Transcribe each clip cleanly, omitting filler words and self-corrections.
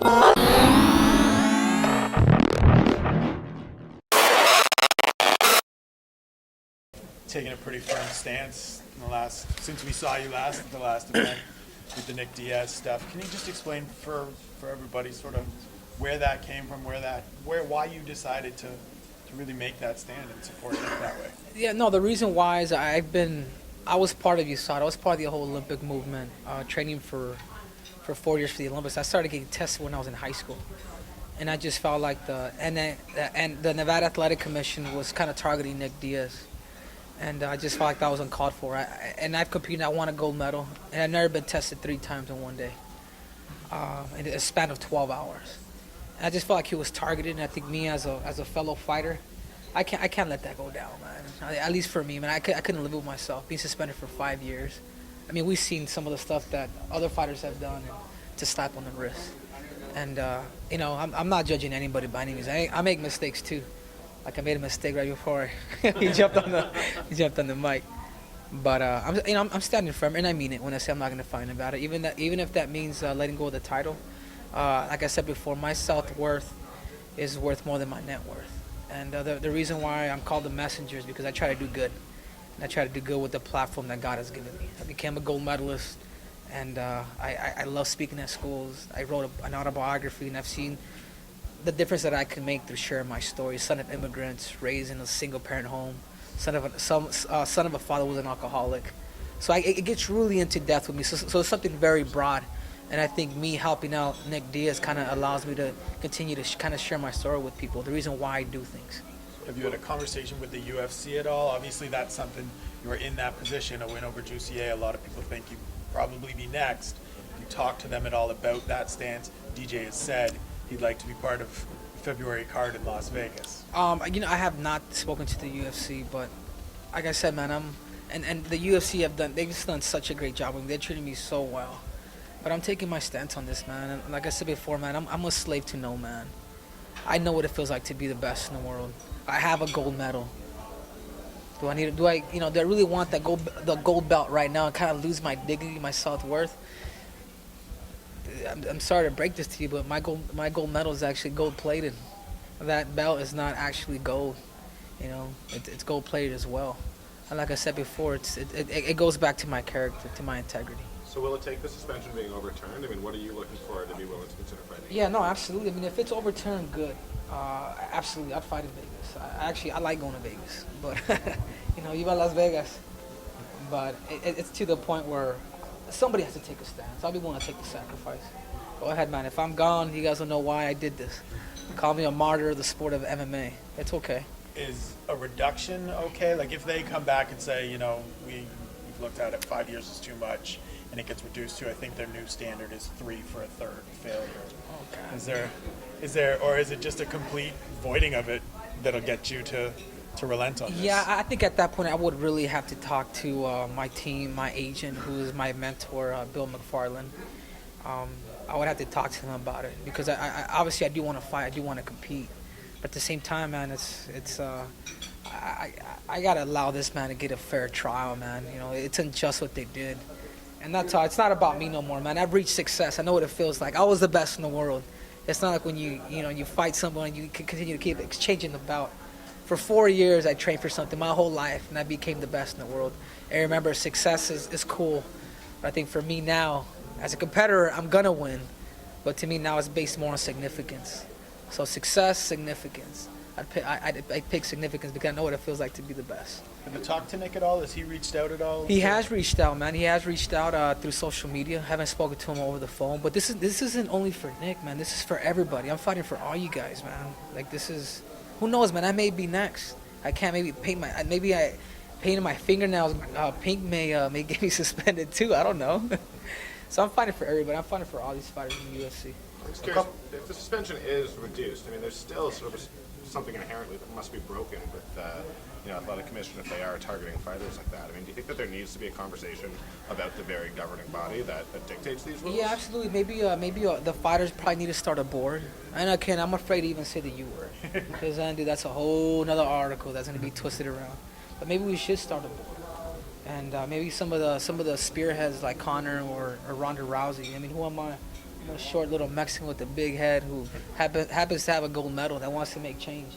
Taking a pretty firm stance in since we saw you last at the last event with the Nick Diaz stuff. Can you just explain for everybody sort of where that came from, why you decided to really make that stand and support it that way? Yeah, no, the reason why is I was part of USADA. I was part of the whole Olympic movement, training for 4 years for the Olympics. I started getting tested when I was in high school. And I just felt like the Nevada Athletic Commission was kind of targeting Nick Diaz. And I just felt like that was uncalled for. And I've competed, I won a gold medal, and I've never been tested 3 times in one day, in a span of 12 hours. And I just felt like he was targeted, and I think me as a fellow fighter, I can't let that go down, man. At least for me, man, I couldn't live with myself, being suspended for 5 years. I mean, we've seen some of the stuff that other fighters have done to slap on the wrist. And, I'm not judging anybody by any means. I make mistakes too. Like I made a mistake right before he jumped on the mic, but I'm standing firm, and I mean it when I say I'm not going to fight about it. Even if that means letting go of the title. Like I said before, my self-worth is worth more than my net worth, and the reason why I'm called the messenger is because I try to do good, and I try to do good with the platform that God has given me. I became a gold medalist, and I love speaking at schools. I wrote an autobiography, and I've seen the difference that I can make through sharing my story. Son of immigrants, raised in a single-parent home, son of a father who was an alcoholic. So it gets really into depth with me. So it's something very broad, and I think me helping out Nick Diaz kind of allows me to continue to kind of share my story with people. The reason why I do things. Have you had a conversation with the UFC at all? Obviously, that's something you're in that position. A win over Jussier. A lot of people think you'd probably be next. You talk to them at all about that stance? DJ has said he'd like to be part of February card in Las Vegas. I have not spoken to the UFC, but like I said, man, and the UFC they've just done such a great job. I mean, they're treating me so well. But I'm taking my stance on this, man. And like I said before, man, I'm a slave to no man. I know what it feels like to be the best in the world. I have a gold medal. Do I really want the gold belt right now and kind of lose my dignity, my self-worth? I'm sorry to break this to you, but my gold medal is actually gold plated. That belt is not actually gold, it's gold plated as well. And like I said before, it goes back to my character, to my integrity. So will it take the suspension being overturned? I mean, what are you looking for to be willing to consider fighting? Yeah, no, absolutely. I mean, if it's overturned, good. Absolutely, I'd fight in Vegas. I like going to Vegas, but Viva Las Vegas. But it's to the point where somebody has to take a stance. I'll be willing to take the sacrifice. Go ahead, man. If I'm gone, you guys will know why I did this. Call me a martyr of the sport of MMA. It's okay. Is a reduction okay? Like if they come back and say, we've looked at it, 5 years is too much, and it gets reduced to, I think their new standard is 3 for a third failure. Oh, God. Is there, or is it just a complete voiding of it that'll get you to relent on this? Yeah, I think at that point I would really have to talk to my team, my agent, who is my mentor, Bill McFarland. I would have to talk to them about it because I obviously I do want to fight, I do want to compete, but at the same time, man, I gotta allow this man to get a fair trial, man. It's unjust what they did, and that's all. It's not about me no more, man. I've reached success. I know what it feels like. I was the best in the world. It's not like when you fight someone and you can continue to keep exchanging the bout. For 4 years, I trained for something my whole life, and I became the best in the world. And remember, success is cool. But I think for me now, as a competitor, I'm going to win. But to me now, it's based more on significance. So success, significance. I'd pick significance because I know what it feels like to be the best. Have you talked to Nick at all? Has he reached out at all? He has reached out, man. He has reached out through social media. Haven't spoken to him over the phone. But this isn't only for Nick, man. This is for everybody. I'm fighting for all you guys, man. Like, this is... Who knows, man? I may be next. I can't painting my fingernails pink may get me suspended too. I don't know. So I'm fighting for everybody. I'm fighting for all these fighters in the UFC. I'm just curious, if the suspension is reduced, I mean, there's still sort of something inherently that must be broken with athletic commission if they are targeting fighters like that. I mean, do you think that there needs to be a conversation about the very governing body that dictates these rules? Yeah, absolutely. Maybe the fighters probably need to start a board. And I'm afraid to even say the U word because then, dude, that's a whole another article that's going to be twisted around. But maybe we should start a board, and maybe some of the spearheads like Conor or Ronda Rousey. I mean, who am I short little Mexican with a big head who happens to have a gold medal that wants to make change.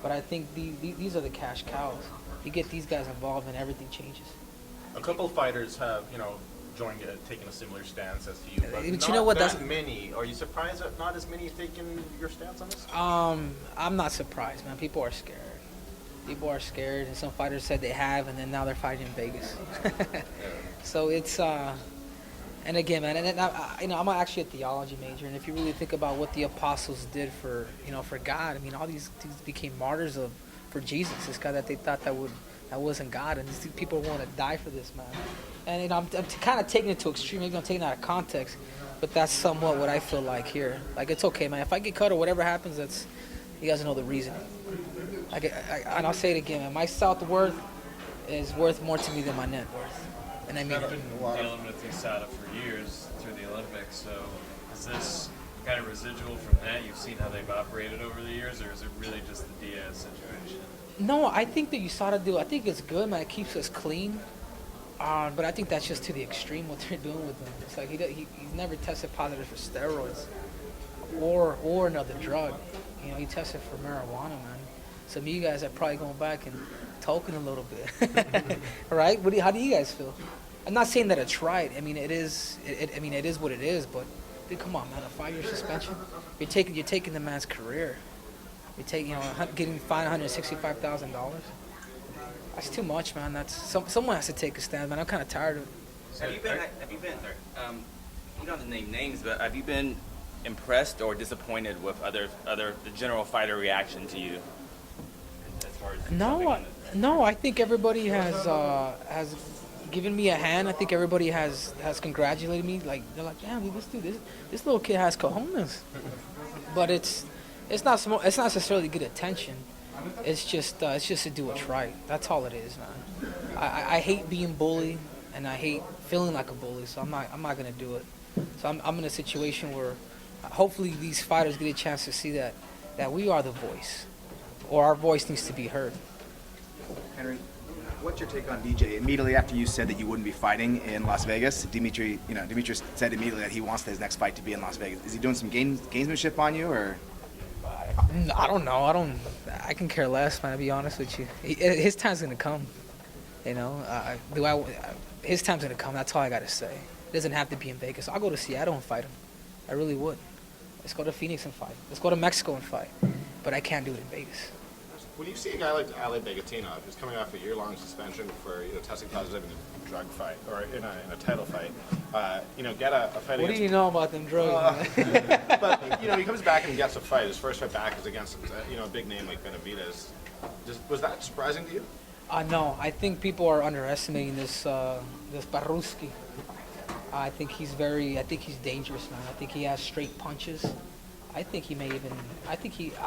But I think these are the cash cows. You get these guys involved and everything changes. A couple fighters have, joined taking a similar stance as to you, but You not know what, that that's- many. Are you surprised that not as many have taken your stance on this? I'm not surprised, man. People are scared. People are scared, and some fighters said they have, and then now they're fighting in Vegas. So it's, and again, man, and I'm actually a theology major, and if you really think about what the apostles did for God, I mean, all these became martyrs for Jesus, this guy that they thought that wasn't God, and these people want to die for this, man. And I'm kind of taking it to extreme. Maybe I'm taking it out of context, but that's somewhat what I feel like here. Like, it's okay, man. If I get cut or whatever happens, you guys know the reason. And I'll say it again, man. My self-worth is worth more to me than my net worth. And I mean, I've been dealing with USADA for years through the Olympics, so is this kind of residual from that? You've seen how they've operated over the years, or is it really just the Diaz situation? no, I think that USADA do. I think it's good, man. It keeps us clean. But I think that's just to the extreme what they're doing with him. It's like he's never tested positive for steroids or another drug. He tested for marijuana, man. Some of you guys are probably going back and talking a little bit, right? How do you guys feel? I'm not saying that it's right. I mean, it is. It is what it is. But dude, come on, man, a 5-year suspension. You're taking the man's career. You're taking, getting fined $165,000. That's too much, man. Someone has to take a stand, man. I'm kind of tired of it. Have you been, you don't have to name names, but have you been impressed or disappointed with the general fighter reaction to you? As far as No, I think everybody has given me a hand. I think everybody has congratulated me. Like, they're like, damn, dude, this little kid has cojones. But it's not necessarily good attention. It's just to do what's right. That's all it is, man. I hate being bullied, and I hate feeling like a bully. So I'm not gonna do it. So I'm in a situation where hopefully these fighters get a chance to see that we are the voice, or our voice needs to be heard. Henry, what's your take on DJ? Immediately after you said that you wouldn't be fighting in Las Vegas, Dimitri said immediately that he wants his next fight to be in Las Vegas. Is he doing some gamesmanship on you, or? I don't know. I can care less, man. To be honest with you, his time's gonna come. His time's gonna come. That's all I gotta say. It doesn't have to be in Vegas. I'll go to Seattle and fight him. I really would. Let's go to Phoenix and fight. Let's go to Mexico and fight. But I can't do it in Vegas. When you see a guy like Ali Begatinov, who's coming off a year-long suspension for testing positive in a drug fight or in a title fight, get a fight. What do you know about them drugs? Man? But he comes back and gets a fight. His first fight back is against a big name like Benavidez. Was that surprising to you? No, I think people are underestimating this Baruski. I think he's dangerous, man. I think he has straight punches. I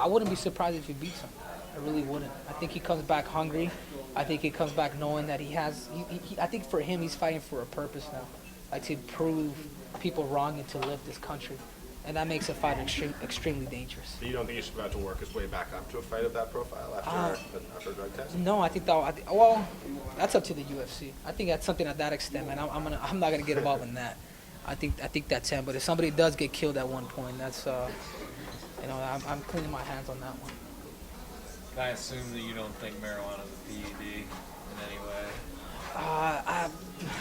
wouldn't be surprised if he beats him. I really wouldn't. I think he comes back hungry. I think he comes back knowing that I think for him, he's fighting for a purpose now. Like, to prove people wrong and to lift this country. And that makes a fighter extremely dangerous. So you don't think he's about to work his way back up to a fight of that profile after a drug test? No, I think that's up to the UFC. I think that's something at that extent, man. I'm not gonna get involved in that. I think that's him. But if somebody does get killed at one point, that's I'm cleaning my hands on that one. Can I assume that you don't think marijuana is a PED in any way?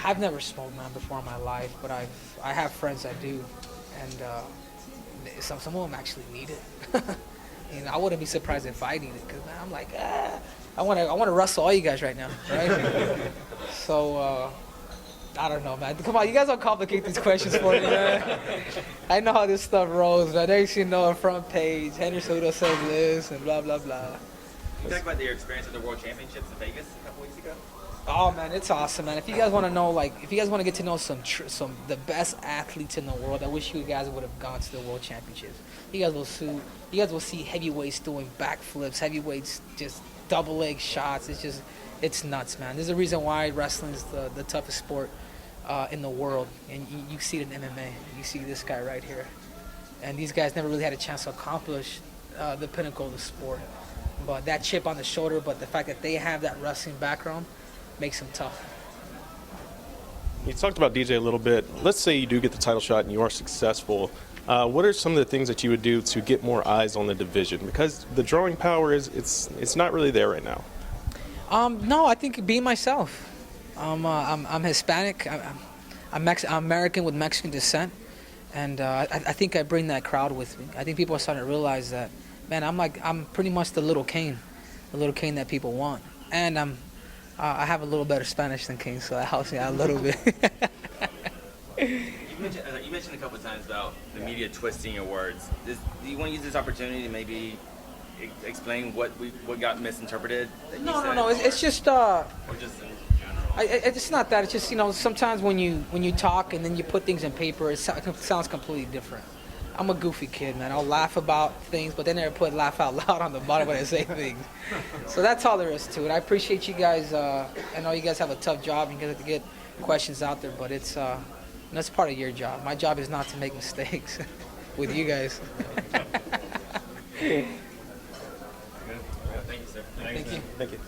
I've never smoked, man, before in my life, but I have friends that do, and some of them actually need it. I wouldn't be surprised if I need it, because I'm like, I want to wrestle all you guys right now, right? So I don't know, man. Come on, you guys don't complicate these questions for me, man. I know how this stuff rolls, man. There you know a front page. Henry Cejudo says this and blah blah blah. You talk about your experience at the World Championships in Vegas a couple weeks ago. Oh man, it's awesome, man. If you guys want to know, if you guys want to get to know some the best athletes in the world, I wish you guys would have gone to the World Championships. You guys will see heavyweights doing backflips, heavyweights just double leg shots. It's nuts, man. There's a reason why wrestling is the toughest sport in the world, and you see it in MMA. You see this guy right here, and these guys never really had a chance to accomplish the pinnacle of the sport. But that chip on the shoulder, but the fact that they have that wrestling background makes them tough. You talked about DJ a little bit. Let's say you do get the title shot and you are successful. What are some of the things that you would do to get more eyes on the division? Because the drawing power it's not really there right now. No, I think being myself. I'm Hispanic. I'm American with Mexican descent, and I think I bring that crowd with me. I think people are starting to realize that, man, I'm pretty much the little Cain that people want, and I have a little better Spanish than Cain, so that helps me out a little bit. You mentioned a couple of times about the media twisting your words. Do you want to use this opportunity to maybe explain what got misinterpreted? No. It's just. Or just in general. It's not that. It's just, sometimes when you talk and then you put things in paper, it sounds completely different. I'm a goofy kid, man. I'll laugh about things, but they never put laugh out loud on the bottom when I say things. So that's all there is to it. I appreciate you guys. I know you guys have a tough job. You guys have to get questions out there, but it's that's part of your job. My job is not to make mistakes with you guys. Thank you, sir. Thank you. Thank you.